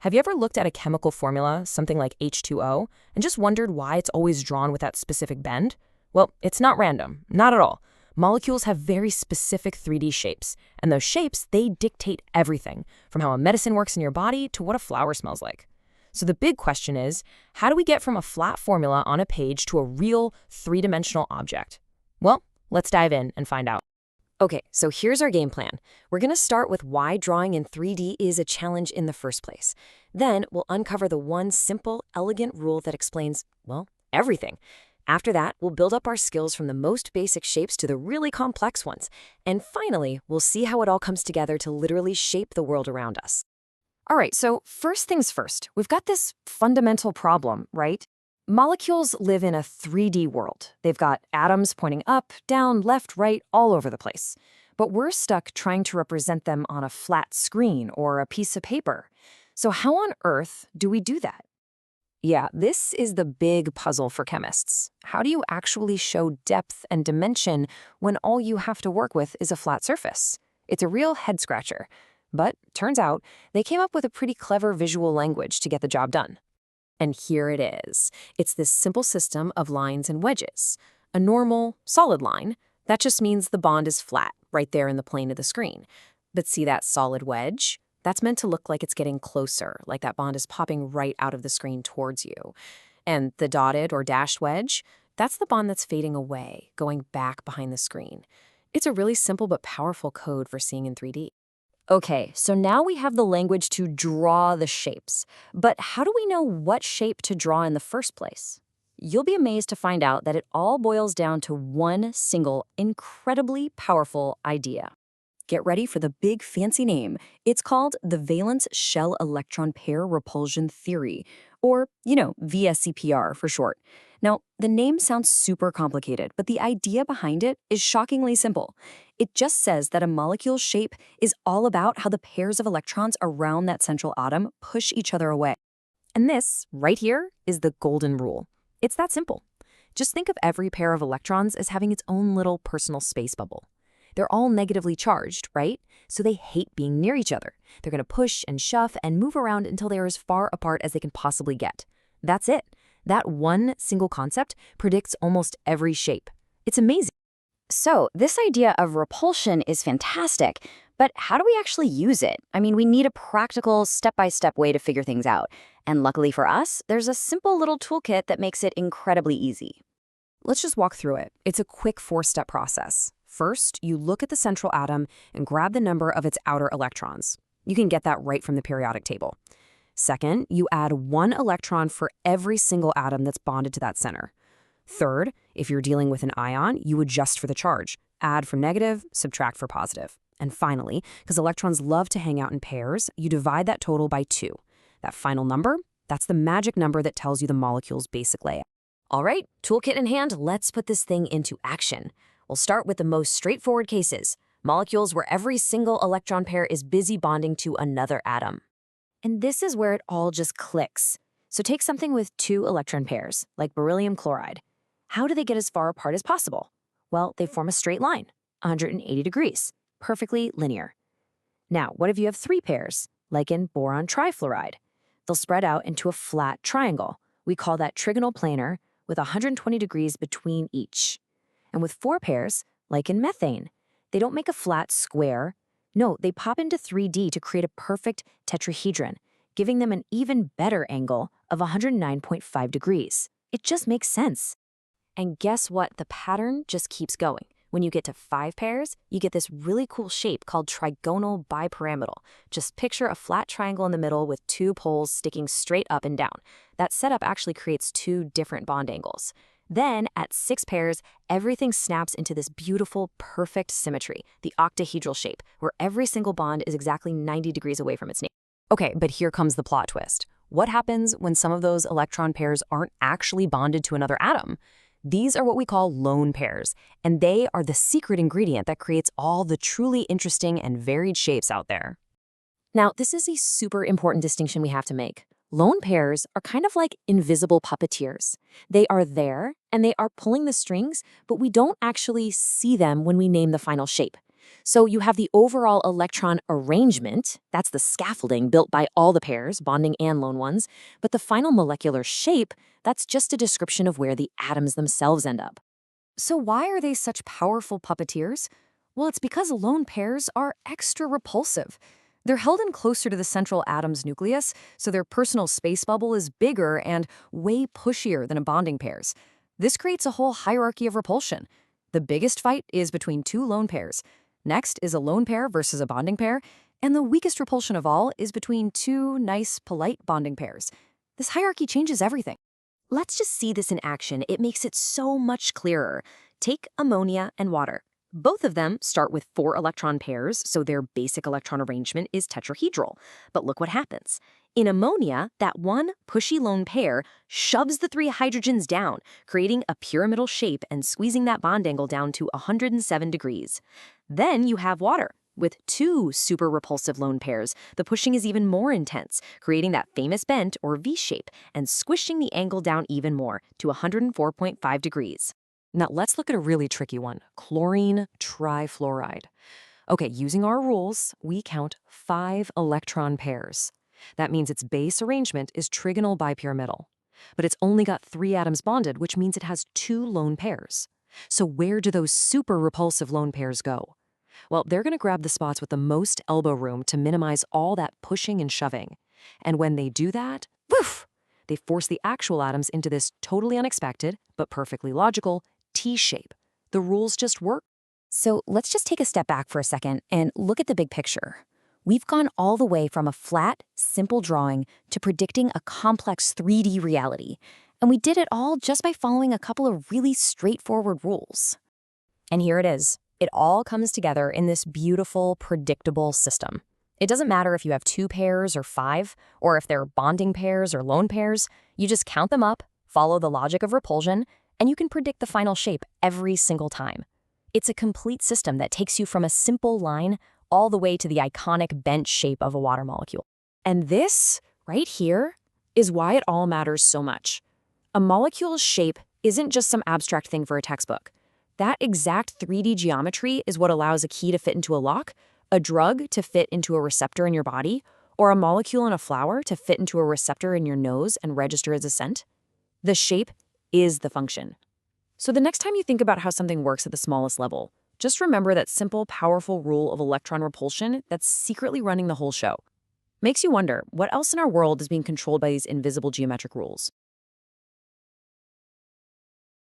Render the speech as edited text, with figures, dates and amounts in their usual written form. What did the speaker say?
Have you ever looked at a chemical formula, something like H2O, and just wondered why it's always drawn with that specific bend? Well, it's not random, not at all. Molecules have very specific 3D shapes, and those shapes, they dictate everything, from how a medicine works in your body to what a flower smells like. So the big question is, how do we get from a flat formula on a page to a real three-dimensional object? Well, let's dive in and find out. Okay, so here's our game plan. We're going to start with why drawing in 3D is a challenge in the first place. Then we'll uncover the one simple, elegant rule that explains, well, everything. After that, we'll build up our skills from the most basic shapes to the really complex ones. And finally, we'll see how it all comes together to literally shape the world around us. All right, so first things first, we've got this fundamental problem, right? Molecules live in a 3D world. They've got atoms pointing up, down, left, right, all over the place. But we're stuck trying to represent them on a flat screen or a piece of paper. So how on earth do we do that? Yeah, this is the big puzzle for chemists. How do you actually show depth and dimension when all you have to work with is a flat surface? It's a real head-scratcher. But turns out they came up with a pretty clever visual language to get the job done. And here it is. It's this simple system of lines and wedges. A normal, solid line, that just means the bond is flat, right there in the plane of the screen. But see that solid wedge? That's meant to look like it's getting closer, like that bond is popping right out of the screen towards you. And the dotted or dashed wedge? That's the bond that's fading away, going back behind the screen. It's a really simple but powerful code for seeing in 3D. Okay, so now we have the language to draw the shapes. But how do we know what shape to draw in the first place? You'll be amazed to find out that it all boils down to one single, incredibly powerful idea. Get ready for the big fancy name. It's called the valence shell electron pair repulsion theory, or, VSEPR for short. Now, the name sounds super complicated, but the idea behind it is shockingly simple. It just says that a molecule's shape is all about how the pairs of electrons around that central atom push each other away. And this, right here, is the golden rule. It's that simple. Just think of every pair of electrons as having its own little personal space bubble. They're all negatively charged, right? So they hate being near each other. They're going to push and shove and move around until they are as far apart as they can possibly get. That's it. That one single concept predicts almost every shape. It's amazing. So this idea of repulsion is fantastic, but how do we actually use it? I mean, we need a practical, step-by-step way to figure things out. And luckily for us, there's a simple little toolkit that makes it incredibly easy. Let's just walk through it. It's a quick 4-step process. First, you look at the central atom and grab the number of its outer electrons. You can get that right from the periodic table. Second, you add 1 electron for every single atom that's bonded to that center. Third, if you're dealing with an ion, you adjust for the charge. Add for negative, subtract for positive. And finally, because electrons love to hang out in pairs, you divide that total by 2. That final number, that's the magic number that tells you the molecule's basic layout. All right, toolkit in hand, let's put this thing into action. We'll start with the most straightforward cases, molecules where every single electron pair is busy bonding to another atom. And this is where it all just clicks. So take something with 2 electron pairs, like beryllium chloride. How do they get as far apart as possible? Well, they form a straight line, 180 degrees, perfectly linear. Now, what if you have 3 pairs, like in boron trifluoride? They'll spread out into a flat triangle. We call that trigonal planar, with 120 degrees between each. And with 4 pairs, like in methane, they don't make a flat square. No, they pop into 3D to create a perfect tetrahedron, giving them an even better angle of 109.5 degrees. It just makes sense. And guess what? The pattern just keeps going. When you get to 5 pairs, you get this really cool shape called trigonal bipyramidal. Just picture a flat triangle in the middle with 2 poles sticking straight up and down. That setup actually creates 2 different bond angles. Then, at 6 pairs, everything snaps into this beautiful, perfect symmetry, the octahedral shape, where every single bond is exactly 90 degrees away from its neighbor. Okay, but here comes the plot twist. What happens when some of those electron pairs aren't actually bonded to another atom? These are what we call lone pairs, and they are the secret ingredient that creates all the truly interesting and varied shapes out there. Now, this is a super important distinction we have to make. Lone pairs are kind of like invisible puppeteers. They are there, and they are pulling the strings, but we don't actually see them when we name the final shape. So you have the overall electron arrangement, that's the scaffolding built by all the pairs, bonding and lone ones, but the final molecular shape, that's just a description of where the atoms themselves end up. So why are they such powerful puppeteers? Well, it's because lone pairs are extra repulsive. They're held in closer to the central atom's nucleus, so their personal space bubble is bigger and way pushier than a bonding pair's. This creates a whole hierarchy of repulsion. The biggest fight is between two lone pairs. Next is a lone pair versus a bonding pair, and the weakest repulsion of all is between two nice, polite bonding pairs. This hierarchy changes everything. Let's just see this in action. It makes it so much clearer. Take ammonia and water. Both of them start with 4 electron pairs, so their basic electron arrangement is tetrahedral. But look what happens. In ammonia, that one pushy lone pair shoves the 3 hydrogens down, creating a pyramidal shape and squeezing that bond angle down to 107 degrees. Then you have water. With 2 super repulsive lone pairs, the pushing is even more intense, creating that famous bent or V shape and squishing the angle down even more to 104.5 degrees. Now let's look at a really tricky one, chlorine trifluoride. Okay, using our rules, we count 5 electron pairs. That means its base arrangement is trigonal bipyramidal. But it's only got 3 atoms bonded, which means it has 2 lone pairs. So where do those super repulsive lone pairs go? Well, they're going to grab the spots with the most elbow room to minimize all that pushing and shoving. And when they do that, woof, they force the actual atoms into this totally unexpected, but perfectly logical, T-shape. The rules just work. So let's just take a step back for a second and look at the big picture. We've gone all the way from a flat, simple drawing to predicting a complex 3D reality. And we did it all just by following a couple of really straightforward rules. And here it is. It all comes together in this beautiful, predictable system. It doesn't matter if you have 2 pairs or 5, or if they're bonding pairs or lone pairs. You just count them up, follow the logic of repulsion, and you can predict the final shape every single time. It's a complete system that takes you from a simple line all the way to the iconic bent shape of a water molecule. And this, right here, is why it all matters so much. A molecule's shape isn't just some abstract thing for a textbook. That exact 3D geometry is what allows a key to fit into a lock, a drug to fit into a receptor in your body, or a molecule in a flower to fit into a receptor in your nose and register as a scent. The shape is the function. So the next time you think about how something works at the smallest level, just remember that simple, powerful rule of electron repulsion that's secretly running the whole show. Makes you wonder, what else in our world is being controlled by these invisible geometric rules?